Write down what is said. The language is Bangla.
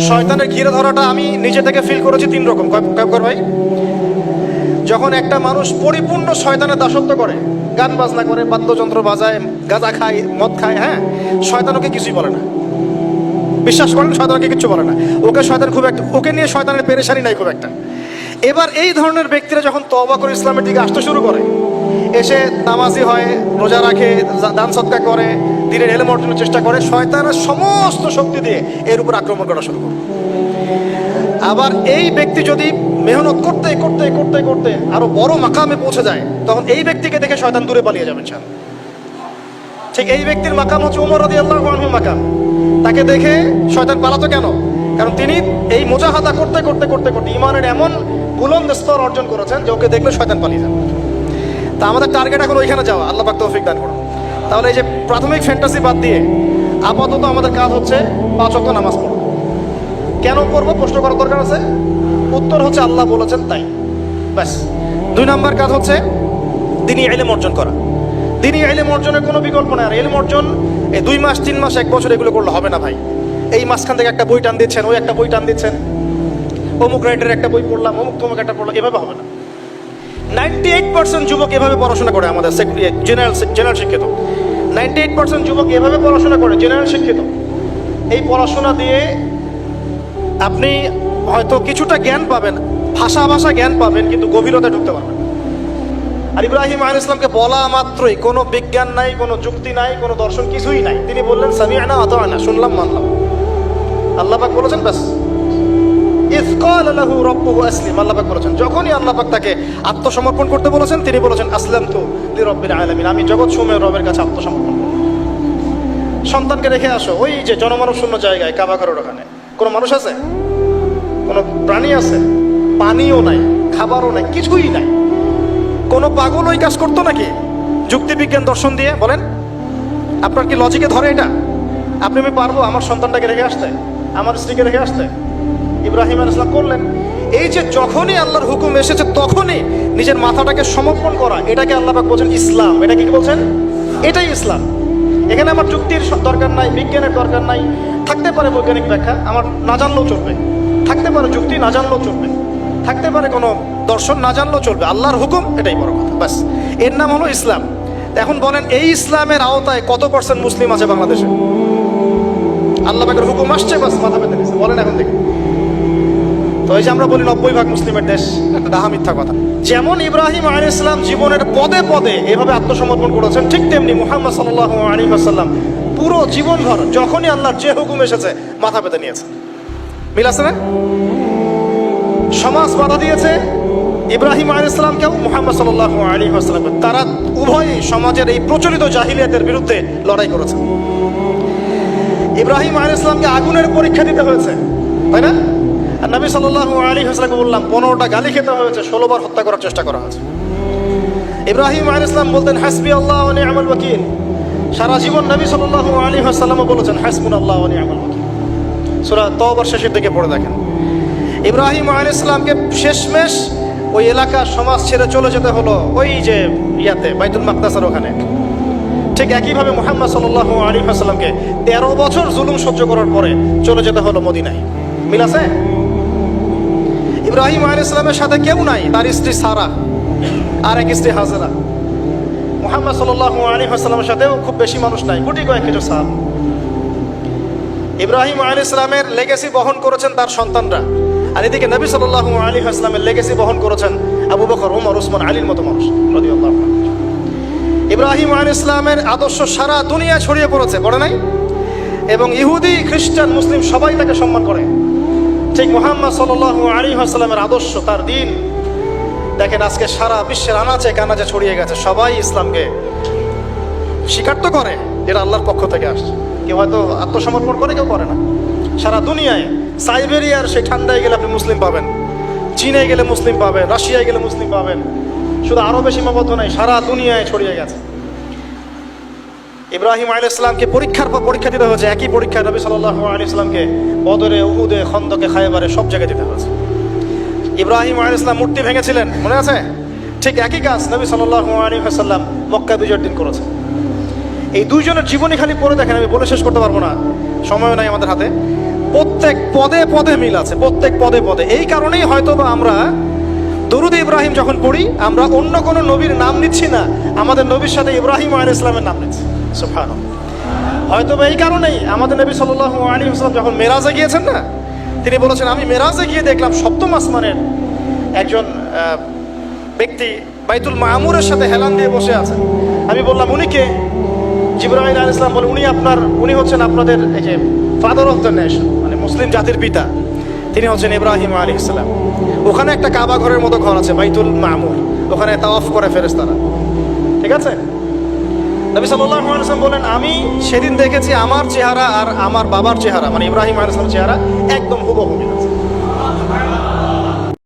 শয়তানের ঘিরে ধরাটা আমি নিজে থেকে ফিল করেছি তিন রকম। কয় ভাই? যখন একটা মানুষ পরিপূর্ণ শয়তানের দাসত্ব করে, গান বাজনা করে, বাদ্যযন্ত্র বাজায়, গাঁজা খায়, মদ খায়, হ্যাঁ, শয়তান ওকে কিছুই বলে না। বিশ্বাস করেন, শয়তানকে কিছু বলে না। ওকে শয়তান খুব একটা, ওকে নিয়ে শয়তানের পেরেশানি নাই খুব একটা। এবার এই ধরনের ব্যক্তিরা যখন তওবা করে ইসলামের দিকে আসতে শুরু করে, এসে নামাজি হয়, রোজা রাখে, দান সদকা করে, দিনের এলেম অর্জনের চেষ্টা করে, শয়তানের সমস্ত শক্তি দিয়ে এর উপর আক্রমণ করা শুরু করে। আবার এই ব্যক্তি যদি মেহনত করতে করতে করতে করতে আরো বড় মাকামে পৌঁছে যায়, তখন এই ব্যক্তিকে দেখে শয়তান দূরে পালিয়ে যাবে। ঠিক এই ব্যক্তির মাকাম হচ্ছে ওমর রাদিয়াল্লাহু আনহুর মাকাম। তাকে দেখে শয়তান পালাতো কেন? কারণ তিনি এই মুজাহাদা করতে করতে করতে করতে ইমানের এমন বুলন্দ স্তর অর্জন করেছেন যে ওকে দেখলে শয়তান পালিয়ে যাবে। তা আমাদের টার্গেট এখন ওইখানে যাওয়া। আল্লাহ পাক তৌফিক দান করুন। তাহলে এই যে প্রাথমিক ফ্যান্টাসি বাদ দিয়ে আপাতত আমাদের কাজ হচ্ছে 5 ওয়াক্ত নামাজ পড়া। কেন পড়বো প্রশ্ন করার দরকার আছে? উত্তর হচ্ছে আল্লাহ বলেছেন তাই, ব্যাস। 2 নম্বর কাজ হচ্ছে দ্বীনি ইলম অর্জন করা। দ্বীনি ইলম অর্জনের কোনো বিকল্প নাই। আর ইলম অর্জন এই 2 মাস 3 মাস 1 বছর এগুলো করলে হবে না ভাই। এই মাঝখান থেকে একটা বই টান দিচ্ছেন, ওই একটা বই টান দিচ্ছেন, অমুক রাইটারের একটা বই পড়লাম, অমুক তমুক একটা পড়লাম, এভাবে হবে না। 98% যুবক এভাবে পড়াশোনা করে আমাদের জেনারেল শিক্ষিত। 98% যুবক এভাবে পড়াশোনা করে, জেনারেল শিক্ষিত। এই পড়াশোনা দিয়ে আপনি হয়তো কিছুটা জ্ঞান পাবেন, ভাষা জ্ঞান পাবেন, কিন্তু গভীরতা ঢুকতে পারবেন। আর ইব্রাহিম আলাইহিস সালামকে বলা মাত্রই কোনো বিজ্ঞান নাই, কোনো যুক্তি নাই, কোনো দর্শন, কিছুই নাই। তিনি বললেন সামি'না আতা'না, শুনলাম মানলাম। আল্লাহ পাক বলেছেন ব্যাস। ইয ক্বালা লাহু রাব্বুহু আসলিম, আল্লাহ পাক বলেছেন, যখনই আল্লাহ পাক তাকে আত্মসমর্পণ করতে বলেছেন, তিনি বলেছেন আসলামতু লিরাব্বিল আলামিন, আমি জগৎ সমূহের রবের কাছে আত্মসমর্পণ করলাম। সন্তানকে রেখে আসো ওই যে জনমানব শূন্য জায়গায়, কাবা ঘরের ওখানে। কোনো মানুষ আছে? কোনো প্রাণী আছে? পানিও নাই, খাবারও নাই, কিছুই নাই। কোনো পাগল ওই কাজ করতো নাকি যুক্তি বিজ্ঞান দর্শন দিয়ে? বলেন, আপনার কি লজিকে ধরে এটা? আমি পারবো আমার সন্তানটাকে রেখে আসতে, আমার স্ত্রীকে রেখে আসতে? ইব্রাহিম আলাইহিস সালাম করলেন। এই যে যখনই আল্লাহর হুকুম এসেছে তখনই নিজের মাথাটাকে সমর্পণ করা, এটাকে আল্লাহ পাক বলছেন ইসলাম। এটা কি বলছেন? এটাই ইসলাম। এখানে আমার যুক্তির দরকার নাই, বিজ্ঞানের দরকার নাই। থাকতে পারে বৈজ্ঞানিক ব্যাখ্যা, আমার না জানলেও চলবে। থাকতে পারে যুক্তি, না জানলেও চলবে। থাকতে পারে কোনো দর্শন, না জানলেও চলবে। আল্লাহর হুকুম, এটাই বড় কথা, ব্যাস। এর নাম হলো ইসলাম। এখন বলেন, এই ইসলামের আওতায় কত % মুসলিম আছে বাংলাদেশে? আল্লাহ পাকের হুকুম আসছে, বাস মাথা পেতে নিচ্ছে। বলেন এখন থেকে। তো এই যে আমরা বলি 90% মুসলিমের দেশ, একটা ডাহা মিথ্যা কথা। যেমন ইব্রাহিম আলাইহিস সালাম জীবনের পদে পদে এভাবে আত্মসমর্পণ করেছেন, ঠিক তেমনি মুহাম্মদ সাল্লাল্লাহু আলাইহি ওয়াসাল্লাম পুরো জীবনভর যখনই আল্লাহর যে হুকুম এসেছে মাথা পেতে নিয়েছে। মিল আছে না? সমাজ বাধা দিয়েছে ইব্রাহিম আলাইহিস সালামকেও, মুহাম্মদ সাল্লাল্লাহু আলাইহি ওয়াসাল্লাম। তারা উভয়ই সমাজের এই প্রচলিত জাহিলিয়াতের বিরুদ্ধে লড়াই করেছে। ইব্রাহিম আলাইহিস সালামকে আগুনের পরীক্ষা দিতে হয়েছে, তাই না? আর নবী সাল্লাল্লাহু আলাইহি ওয়াসাল্লামকে বললাম 15টা গালি খেতে হয়েছে, 16 বার হত্যা করার চেষ্টা করা হয়েছে। ইব্রাহিম আলাইহিস সালাম বলতেন হাসবি আল্লাহ ওয়া নি'মাল ওয়াকিল। সারা জীবন নবী সাল্লাল্লাহু আলাইহি ওয়াসাল্লামও বলেছেন হাসবুনাল্লাহু ওয়া নি'মাল ওয়াকিল। সূরা তাওবার শেষের দিকে পড়ে দেখেন। ইব্রাহিম আলাইহিস সালামকে শেষমেশ ওই এলাকা সমাজ ছেড়ে চলে যেতে হলো ওই যে ইয়াতে বাইতুল মাকদাসের ওখানে। ঠিক একইভাবে মুহাম্মদ সাল্লাল্লাহু আলাইহি ওয়াসাল্লামকে 13 বছর জুলুম সহ্য করার পরে চলে যেতে হলো মদিনায়। মিল আছে? ইব্রাহিম আলাইহিস সালামের সাথে কেউ নাই, তার স্ত্রী সারা আর এক স্ত্রী হাজেরা। মুহাম্মদ সাল্লাল্লাহু আলাইহি ওয়াসাল্লামের সাথেও খুব বেশি মানুষ নাই, কোটি কয়েক কিছু সাহাবা। ইব্রাহিম আলাইহিস সালামের লেগেসি বহন করেছেন তার সন্তানরা, আর এদিকে নবী সাল্লাল্লাহু আলাইহি ওয়াসাল্লামের লেগেসি বহন করেছেন আবু বকর, ওমর, ওসমান, আলীর মতো মানুষ রাদিয়াল্লাহু আনহু। ইব্রাহিম আলাইহিস সালামের আদর্শ সারা দুনিয়া ছড়িয়ে পড়েছে, পড়ে নাই? এবং ইহুদি, খ্রিস্টান, মুসলিম সবাই তাকে সম্মান করে। ঠিক মুহাম্মদ সাল্লাল্লাহু আলাইহি ওয়াসাল্লামের আদর্শ, তার দ্বীন দেখেন আজকে সারা বিশ্বের আনাচে কানাচে ছড়িয়ে গেছে। সবাই ইসলামকে স্বীকার তো করে, যেটা আল্লাহর পক্ষ থেকে আসছে। কেউ হয়তো আত্মসমর্পণ করে, কেউ করে না। সারা দুনিয়ায়, সাইবেরিয়ার সেই ঠান্ডায় গেলে আপনি মুসলিম পাবেন, চীনে গেলে মুসলিম পাবেন, রাশিয়ায় গেলে মুসলিম পাবেন। শুধু আরবে সীমাবদ্ধ নাই, সারা দুনিয়ায় ছড়িয়ে গেছে। ইব্রাহিম আলাইহিস সালামকে পরীক্ষার পর পরীক্ষা দিতে হয়েছে। একই পরীক্ষা নবী সাল্লাল্লাহু আলাইহি সাল্লামকে বদরে, উহুদে, খন্দকে, খায়বারে সব জায়গায় দিতে হয়েছে। ইব্রাহিম আলাইহিস সালাম মূর্তি ভেঙেছিলেন, মনে আছে? ঠিক একই কাজ নবী সাল্লাল্লাহু আলাইহি ওয়াসাল্লাম মক্কা বিজয়ের দিন করেছেন। এই দুইজনের জীবনী খালি পড়ে দেখেন, আমি বলে শেষ করতে পারবো না, সময়ও নাই আমাদের হাতে। প্রত্যেক পদে পদে মিল আছে, প্রত্যেক পদে পদে। এই কারণেই হয়তোবা আমরা দরুদ ইব্রাহিম যখন পড়ি, আমরা অন্য কোনো নবীর নাম নিচ্ছি না, আমাদের নবীর সাথে ইব্রাহিম আলাইহিস সালামের নাম নিচ্ছি। সুবহানাল্লাহ। হয়তোবা এই কারণেই আমাদের নবী সাল্লাল্লাহু আলাইহি ওয়াসাল্লাম যখন মেরাজে গিয়েছেন না, তিনি বলেছেন আমি মেরাজে গিয়ে দেখলাম সপ্তম আসমানের একজন ব্যক্তি বাইতুল মামুরের সাথে হেলান দিয়ে বসে আছেন। আমি বললাম উনি কে? জিবরাইল আলাইহিস সালাম বলে উনি হচ্ছেন আপনাদের এই যে ফাদার অফ দ্য নেশন, মানে মুসলিম জাতির পিতা, তিনি হচ্ছেন ইব্রাহিম আলাইহিস সালাম। ওখানে একটা কাবা ঘরের মতো ঘর আছে বাইতুল মামুর, ওখানে তাওয়াফ করে ফেরেশতারা। ঠিক আছে? নবী সাল্লাল্লাহু আলাইহি ওয়াসাল্লাম বলেন আমি সেদিন দেখেছি আমার চেহারা আর আমার বাবার চেহারা, মানে ইব্রাহিম আলাইহিস সালামের চেহারা একদম হুবহু মিল আছে।